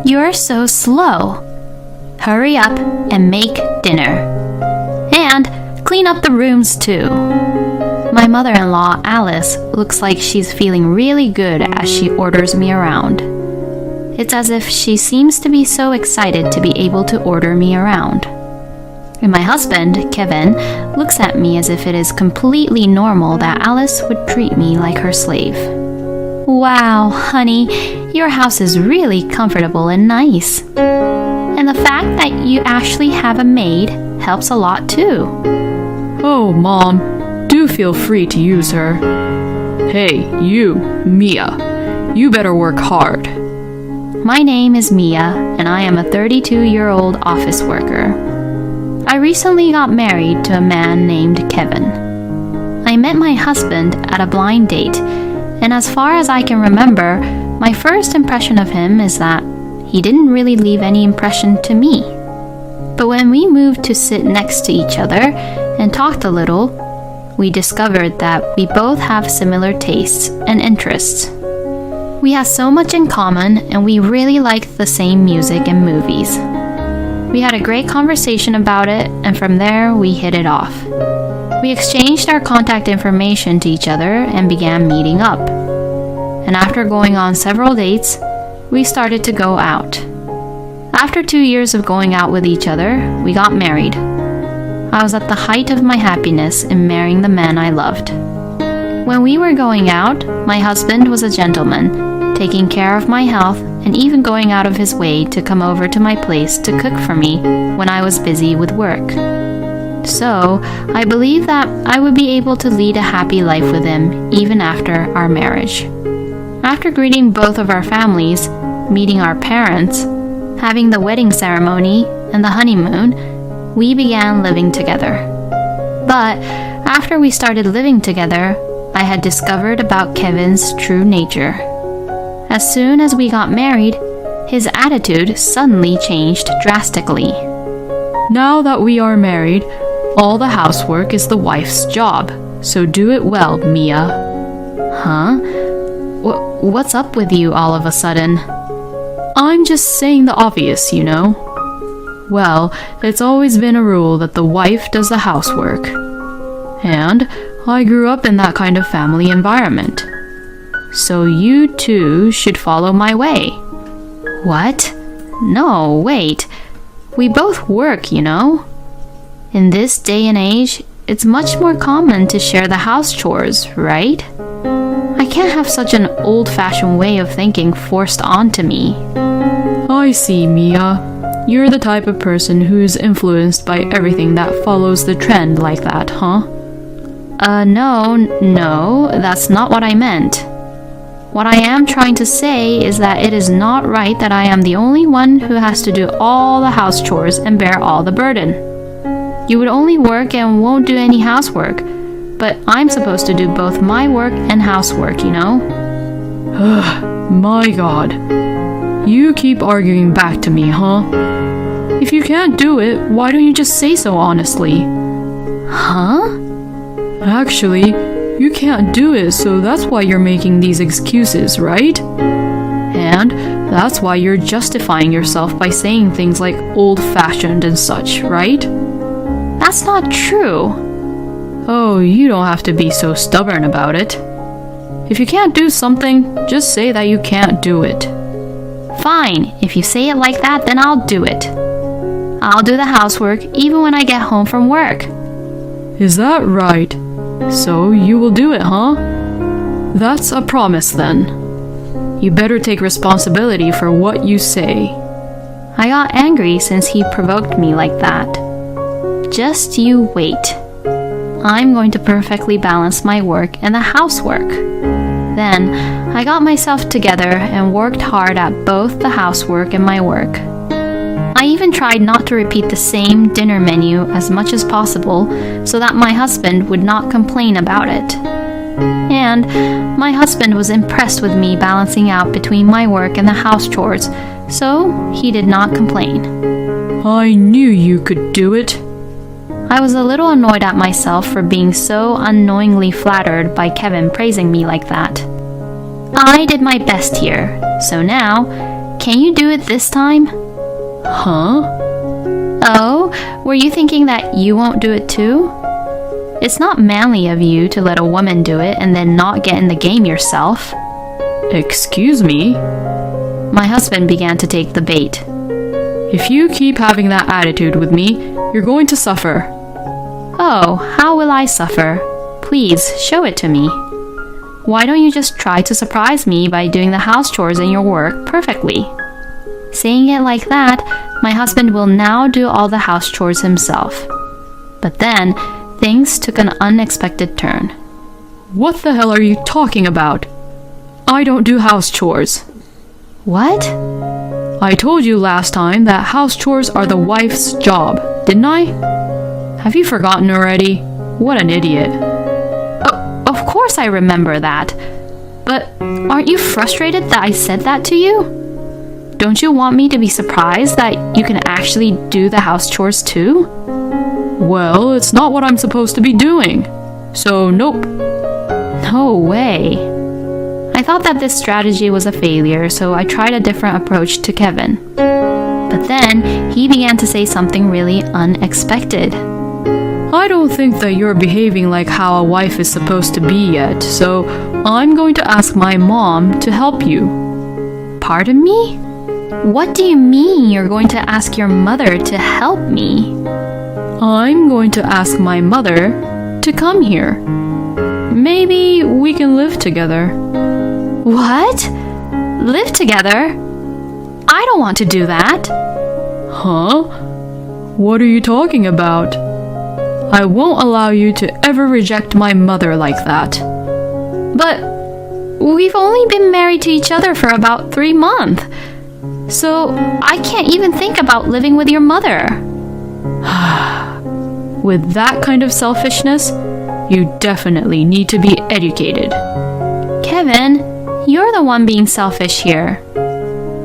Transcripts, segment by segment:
You're so slow. Hurry up and make dinner. And clean up the rooms too. My mother-in-law, Alice, looks like she's feeling really good as she orders me around. It's as if she seems to be so excited to be able to order me around. And my husband, Kevin, looks at me as if it is completely normal that Alice would treat me like her slave. Wow, honey, your house is really comfortable and nice. And the fact that you actually have a maid helps a lot too. Oh, Mom, do feel free to use her. Hey, you, Mia, you better work hard. My name is Mia, and I am a 32-year-old office worker. I recently got married to a man named Kevin. I met my husband at a blind date, and as far as I can remember, my first impression of him is that he didn't really leave any impression to me. But when we moved to sit next to each other and talked a little, we discovered that we both have similar tastes and interests. We have so much in common, and we really liked the same music and movies. We had a great conversation about it, and from there we hit it off. We exchanged our contact information to each other and began meeting up. And after going on several dates, we started to go out. After 2 years of going out with each other, we got married. I was at the height of my happiness in marrying the man I loved. When we were going out, my husband was a gentleman, taking care of my health and even going out of his way to come over to my place to cook for me when I was busy with work. So, I believe that I would be able to lead a happy life with him even after our marriage. After greeting both of our families, meeting our parents, having the wedding ceremony and the honeymoon, we began living together. But after we started living together, I had discovered about Kevin's true nature. As soon as we got married, his attitude suddenly changed drastically. Now that we are married, all the housework is the wife's job, so do it well, Mia. Huh? What's up with you all of a sudden? I'm just saying the obvious, you know. Well, it's always been a rule that the wife does the housework. And I grew up in that kind of family environment. So you too should follow my way. What? No, wait. We both work, you know. In this day and age, it's much more common to share the house chores, right? I can't have such an old-fashioned way of thinking forced onto me. I see, Mia. You're the type of person who is influenced by everything that follows the trend like that, huh? No, that's not what I meant. What I am trying to say is that it is not right that I am the only one who has to do all the house chores and bear all the burden. You would only work and won't do any housework, but I'm supposed to do both my work and housework, you know? My God. You keep arguing back to me, huh? If you can't do it, why don't you just say so honestly? Huh? Actually, you can't do it, so that's why you're making these excuses, right? And that's why you're justifying yourself by saying things like old-fashioned and such, right? That's not true. Oh, you don't have to be so stubborn about it. If you can't do something, just say that you can't do it. Fine, if you say it like that, then I'll do it. I'll do the housework even when I get home from work. Is that right? So you will do it, huh? That's a promise then. You better take responsibility for what you say. I got angry since he provoked me like that. Just you wait. I'm going to perfectly balance my work and the housework. Then, I got myself together and worked hard at both the housework and my work. I even tried not to repeat the same dinner menu as much as possible so that my husband would not complain about it. And my husband was impressed with me balancing out between my work and the house chores, so he did not complain. I knew you could do it. I was a little annoyed at myself for being so unknowingly flattered by Kevin praising me like that. I did my best here, so now, can you do it this time? Huh? Oh, were you thinking that you won't do it too? It's not manly of you to let a woman do it and then not get in the game yourself. Excuse me? My husband began to take the bait. If you keep having that attitude with me, you're going to suffer. Oh, how will I suffer? Please, show it to me. Why don't you just try to surprise me by doing the house chores and your work perfectly? Saying it like that, my husband will now do all the house chores himself. But then, things took an unexpected turn. What the hell are you talking about? I don't do house chores. What? I told you last time that house chores are the wife's job, didn't I? Have you forgotten already? What an idiot. Of course I remember that. But aren't you frustrated that I said that to you? Don't you want me to be surprised that you can actually do the house chores too? Well, it's not what I'm supposed to be doing. So, nope. No way. I thought that this strategy was a failure, so I tried a different approach to Kevin. But then, he began to say something really unexpected. I don't think that you're behaving like how a wife is supposed to be yet, so I'm going to ask my mom to help you. Pardon me? What do you mean you're going to ask your mother to help me? I'm going to ask my mother to come here. Maybe we can live together. What? Live together? I don't want to do that. Huh? What are you talking about? I won't allow you to ever reject my mother like that. But we've only been married to each other for about 3 months. So I can't even think about living with your mother. With that kind of selfishness, you definitely need to be educated. Kevin, you're the one being selfish here.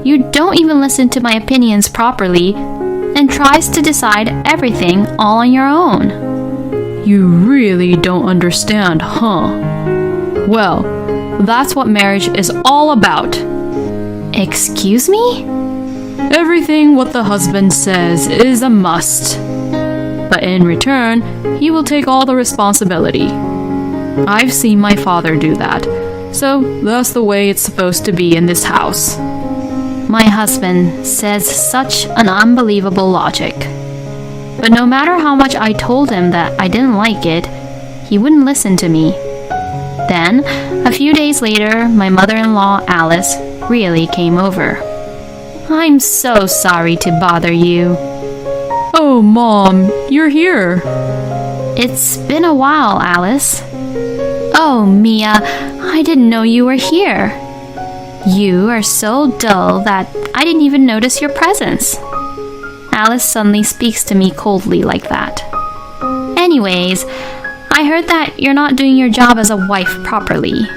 You don't even listen to my opinions properly and tries to decide everything all on your own. You really don't understand, huh? Well, that's what marriage is all about. Excuse me? Everything what the husband says is a must. But in return, he will take all the responsibility. I've seen my father do that, so that's the way it's supposed to be in this house. My husband says such an unbelievable logic. But no matter how much I told him that I didn't like it, he wouldn't listen to me. Then, a few days later, my mother-in-law, Alice, really came over. I'm so sorry to bother you. Oh, Mom, you're here. It's been a while, Alice. Oh, Mia, I didn't know you were here. You are so dull that I didn't even notice your presence. Alice suddenly speaks to me coldly like that. Anyways, I heard that you're not doing your job as a wife properly.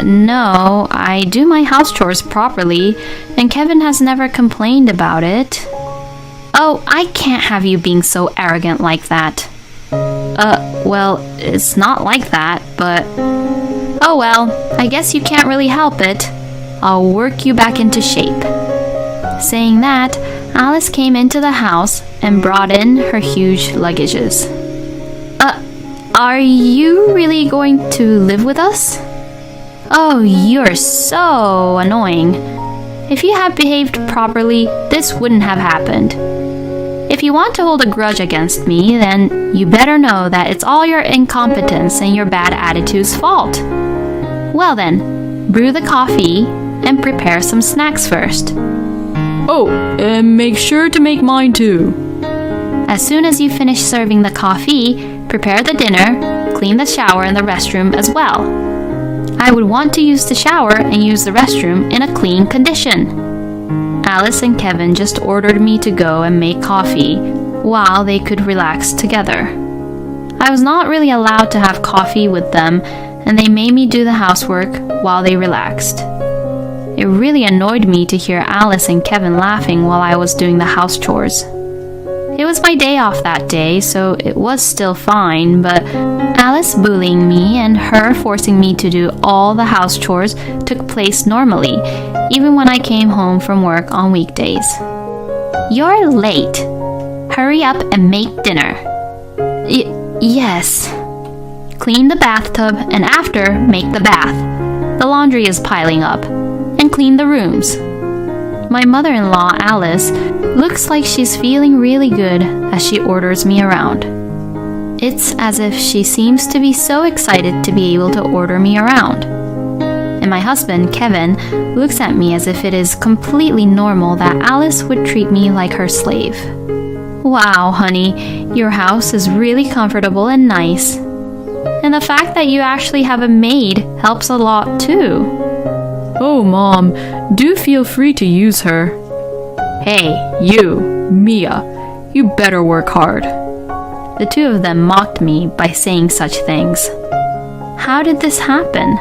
No, I do my house chores properly, and Kevin has never complained about it. Oh, I can't have you being so arrogant like that. Well, it's not like that, but... Oh well, I guess you can't really help it. I'll work you back into shape. Saying that, Alice came into the house and brought in her huge luggages. Are you really going to live with us? Oh, you're so annoying. If you had behaved properly, this wouldn't have happened. If you want to hold a grudge against me, then you better know that it's all your incompetence and your bad attitude's fault. Well then, brew the coffee and prepare some snacks first. Oh, and make sure to make mine too. As soon as you finish serving the coffee, prepare the dinner, clean the shower and the restroom as well. I would want to use the shower and use the restroom in a clean condition. Alice and Kevin just ordered me to go and make coffee while they could relax together. I was not really allowed to have coffee with them, and they made me do the housework while they relaxed. It really annoyed me to hear Alice and Kevin laughing while I was doing the house chores. It was my day off that day, so it was still fine, but Alice bullying me and her forcing me to do all the house chores took place normally, even when I came home from work on weekdays. "You're late. Hurry up and make dinner." Yes. "Clean the bathtub and after, make the bath. The laundry is piling up. And clean the rooms." My mother-in-law, Alice, looks like she's feeling really good as she orders me around. It's as if she seems to be so excited to be able to order me around. And my husband, Kevin, looks at me as if it is completely normal that Alice would treat me like her slave. "Wow, honey, your house is really comfortable and nice. And the fact that you actually have a maid helps a lot too." Oh, Mom, do feel free to use her. Hey, you, Mia, you better work hard. The two of them mocked me by saying such things. How did this happen?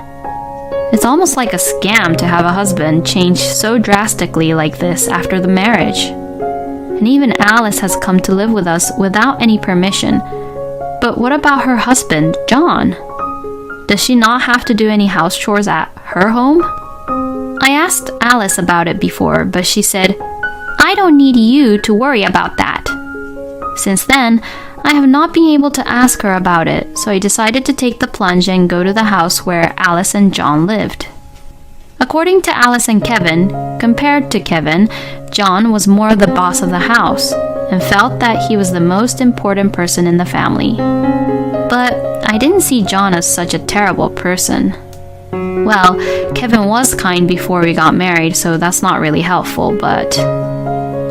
It's almost like a scam to have a husband change so drastically like this after the marriage. And even Alice has come to live with us without any permission. But what about her husband, John? Does she not have to do any house chores at her home? I asked Alice about it before, but she said, "I don't need you to worry about that." Since then, I have not been able to ask her about it, so I decided to take the plunge and go to the house where Alice and John lived. According to Alice and Kevin, compared to Kevin, John was more the boss of the house and felt that he was the most important person in the family. But I didn't see John as such a terrible person. Well, Kevin was kind before we got married, so that's not really helpful, but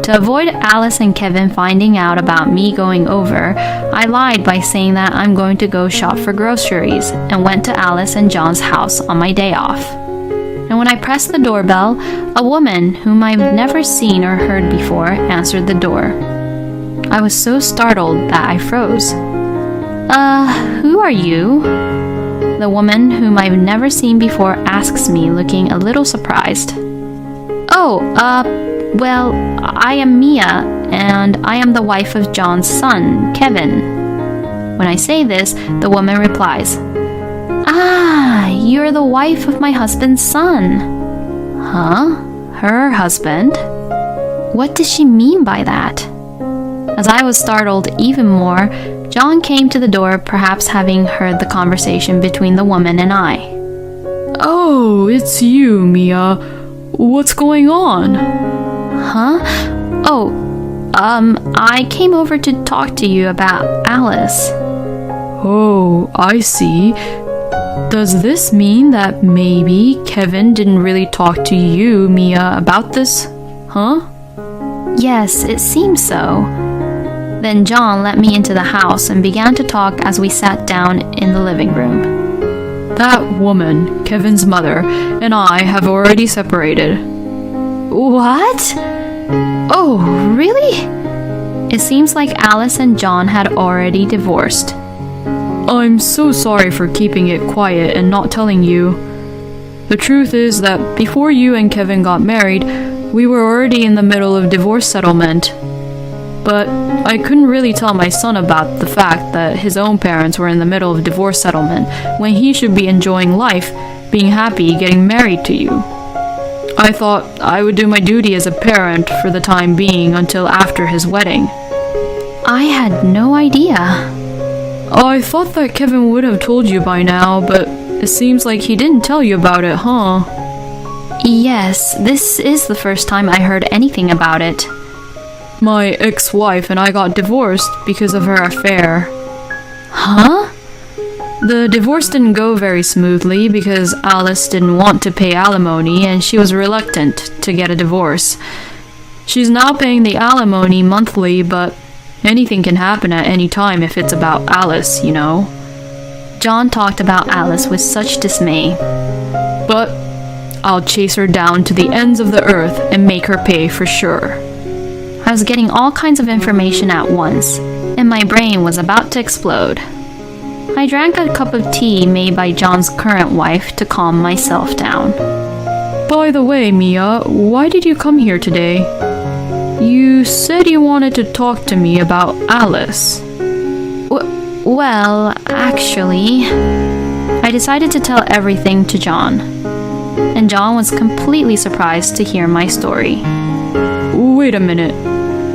to avoid Alice and Kevin finding out about me going over, I lied by saying that I'm going to go shop for groceries and went to Alice and John's house on my day off. And when I pressed the doorbell, a woman whom I've never seen or heard before answered the door. I was so startled that I froze. Who are you?" The woman whom I've never seen before asks me, looking a little surprised. Well, I am Mia, and I am the wife of John's son, Kevin." When I say this, the woman replies, "Ah, you're the wife of my husband's son." Huh? Her husband? What does she mean by that? As I was startled even more, John came to the door, perhaps having heard the conversation between the woman and I. Oh, it's you, Mia. What's going on? Huh? I came over to talk to you about Alice. Oh, I see. Does this mean that maybe Kevin didn't really talk to you, Mia, about this? Huh? Yes, it seems so. Then John let me into the house and began to talk as we sat down in the living room. That woman, Kevin's mother, and I have already separated. What? Oh, really? It seems like Alice and John had already divorced. I'm so sorry for keeping it quiet and not telling you. The truth is that before you and Kevin got married, we were already in the middle of divorce settlement. But I couldn't really tell my son about the fact that his own parents were in the middle of divorce settlement when he should be enjoying life, being happy, getting married to you. I thought I would do my duty as a parent for the time being until after his wedding. I had no idea. I thought that Kevin would have told you by now, but it seems like he didn't tell you about it, huh? Yes, this is the first time I heard anything about it. My ex-wife and I got divorced because of her affair. Huh? The divorce didn't go very smoothly because Alice didn't want to pay alimony and she was reluctant to get a divorce. She's now paying the alimony monthly, but anything can happen at any time if it's about Alice, you know. John talked about Alice with such dismay. But I'll chase her down to the ends of the earth and make her pay for sure. I was getting all kinds of information at once, and my brain was about to explode. I drank a cup of tea made by John's current wife to calm myself down. By the way, Mia, why did you come here today? You said you wanted to talk to me about Alice. Well, actually, I decided to tell everything to John. And John was completely surprised to hear my story. Wait a minute.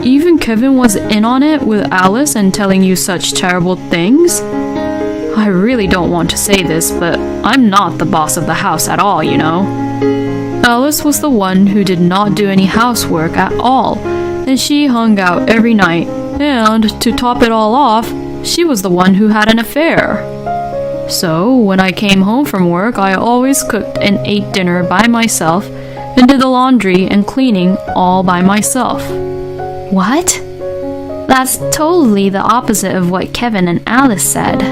Even Kevin was in on it with Alice and telling you such terrible things? I really don't want to say this, but I'm not the boss of the house at all, you know. Alice was the one who did not do any housework at all, and she hung out every night, and to top it all off, she was the one who had an affair. So, when I came home from work, I always cooked and ate dinner by myself and did the laundry and cleaning all by myself. What? That's totally the opposite of what Kevin and Alice said.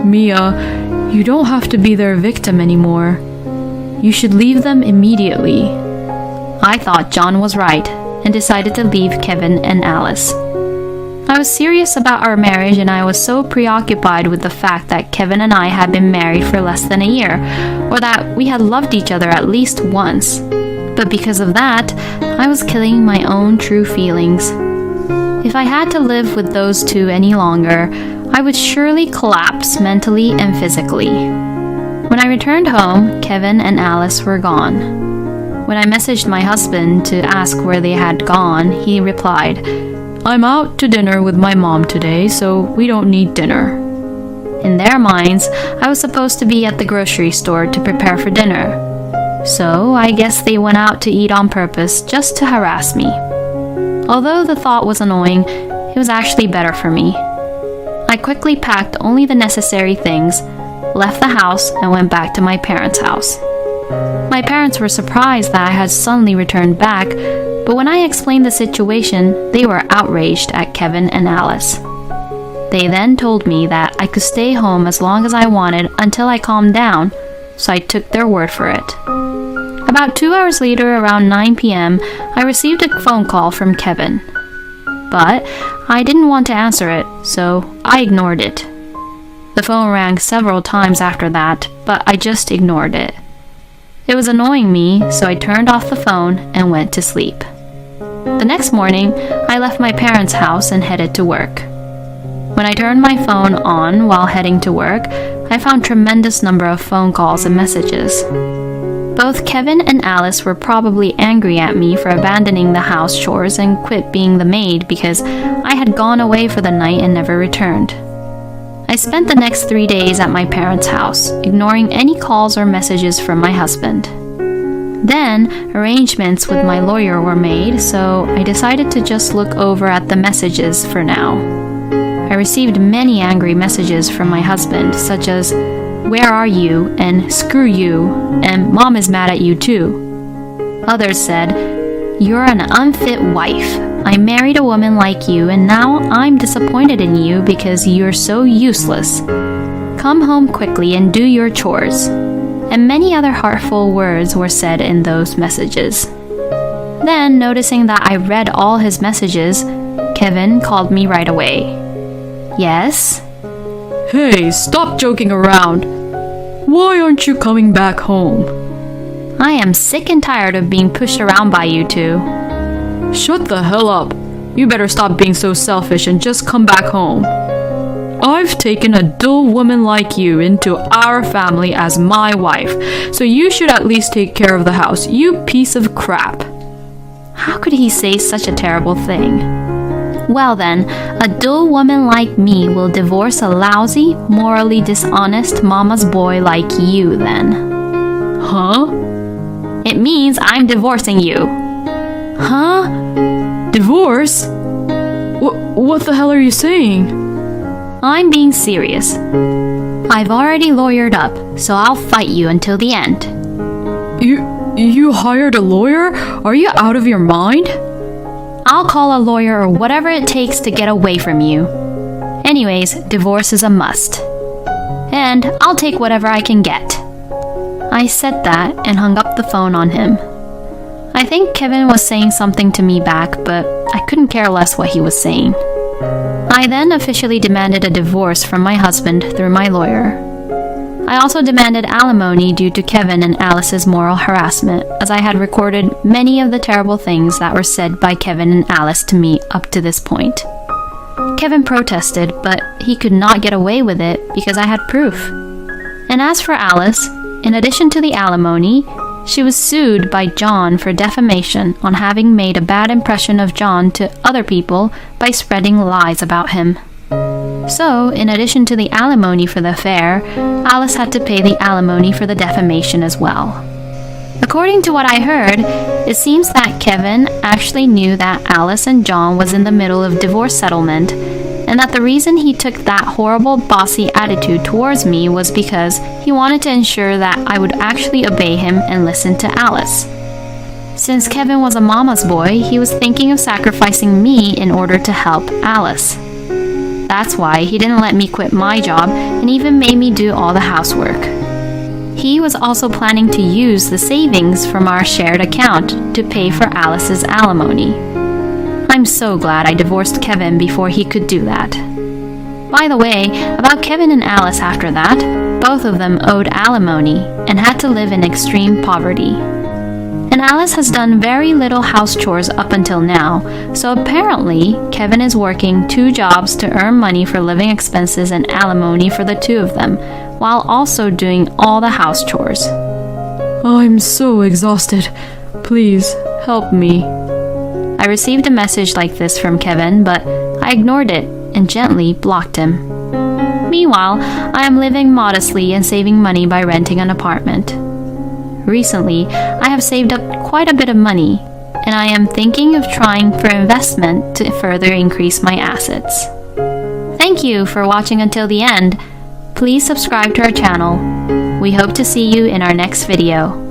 Mia, you don't have to be their victim anymore. You should leave them immediately. I thought John was right and decided to leave Kevin and Alice. I was serious about our marriage, and I was so preoccupied with the fact that Kevin and I had been married for less than a year, or that we had loved each other at least once. But because of that, I was killing my own true feelings. If I had to live with those two any longer, I would surely collapse mentally and physically. When I returned home, Kevin and Alice were gone. When I messaged my husband to ask where they had gone, he replied, I'm out to dinner with my mom today, so we don't need dinner. In their minds, I was supposed to be at the grocery store to prepare for dinner. So I guess they went out to eat on purpose just to harass me. Although the thought was annoying, it was actually better for me. I quickly packed only the necessary things, left the house, and went back to my parents' house. My parents were surprised that I had suddenly returned back, but when I explained the situation, they were outraged at Kevin and Alice. They then told me that I could stay home as long as I wanted until I calmed down, so I took their word for it. About 2 hours later, around 9 p.m., I received a phone call from Kevin. But I didn't want to answer it, so I ignored it. The phone rang several times after that, but I just ignored it. It was annoying me, so I turned off the phone and went to sleep. The next morning, I left my parents' house and headed to work. When I turned my phone on while heading to work, I found a tremendous number of phone calls and messages. Both Kevin and Alice were probably angry at me for abandoning the house chores and quit being the maid because I had gone away for the night and never returned. I spent the next 3 days at my parents' house, ignoring any calls or messages from my husband. Then, arrangements with my lawyer were made, so I decided to just look over at the messages for now. I received many angry messages from my husband, such as, "Where are you?" and "Screw you," and "Mom is mad at you too." Others said, "You're an unfit wife. I married a woman like you, and now I'm disappointed in you because you're so useless. Come home quickly and do your chores." And many other heartful words were said in those messages. Then, noticing that I read all his messages, Kevin called me right away. "Yes?" Hey, stop joking around. Why aren't you coming back home? "I am sick and tired of being pushed around by you two." Shut the hell up. You better stop being so selfish and just come back home. I've taken a dull woman like you into our family as my wife, so you should at least take care of the house, you piece of crap. How could he say such a terrible thing? Well then, a dull woman like me will divorce a lousy, morally dishonest mama's boy like you then. Huh? It means I'm divorcing you. Huh? Divorce? What the hell are you saying? I'm being serious. I've already lawyered up, so I'll fight you until the end. You hired a lawyer? Are you out of your mind? I'll call a lawyer or whatever it takes to get away from you. Anyways, divorce is a must. And I'll take whatever I can get. I said that and hung up the phone on him. I think Kevin was saying something to me back, but I couldn't care less what he was saying. I then officially demanded a divorce from my husband through my lawyer. I also demanded alimony due to Kevin and Alice's moral harassment, as I had recorded many of the terrible things that were said by Kevin and Alice to me up to this point. Kevin protested, but he could not get away with it because I had proof. And as for Alice, in addition to the alimony, she was sued by John for defamation on having made a bad impression of John to other people by spreading lies about him. So, in addition to the alimony for the affair, Alice had to pay the alimony for the defamation as well. According to what I heard, it seems that Kevin actually knew that Alice and John was in the middle of divorce settlement, and that the reason he took that horrible bossy attitude towards me was because he wanted to ensure that I would actually obey him and listen to Alice. Since Kevin was a mama's boy, he was thinking of sacrificing me in order to help Alice. That's why he didn't let me quit my job and even made me do all the housework. He was also planning to use the savings from our shared account to pay for Alice's alimony. I'm so glad I divorced Kevin before he could do that. By the way, about Kevin and Alice after that, both of them owed alimony and had to live in extreme poverty. And Alice has done very little house chores up until now, so apparently Kevin is working 2 jobs to earn money for living expenses and alimony for the 2 of them, while also doing all the house chores. I'm so exhausted. Please, help me. I received a message like this from Kevin, but I ignored it and gently blocked him. Meanwhile, I am living modestly and saving money by renting an apartment. Recently, I have saved up quite a bit of money, and I am thinking of trying for investment to further increase my assets. Thank you for watching until the end. Please subscribe to our channel. We hope to see you in our next video.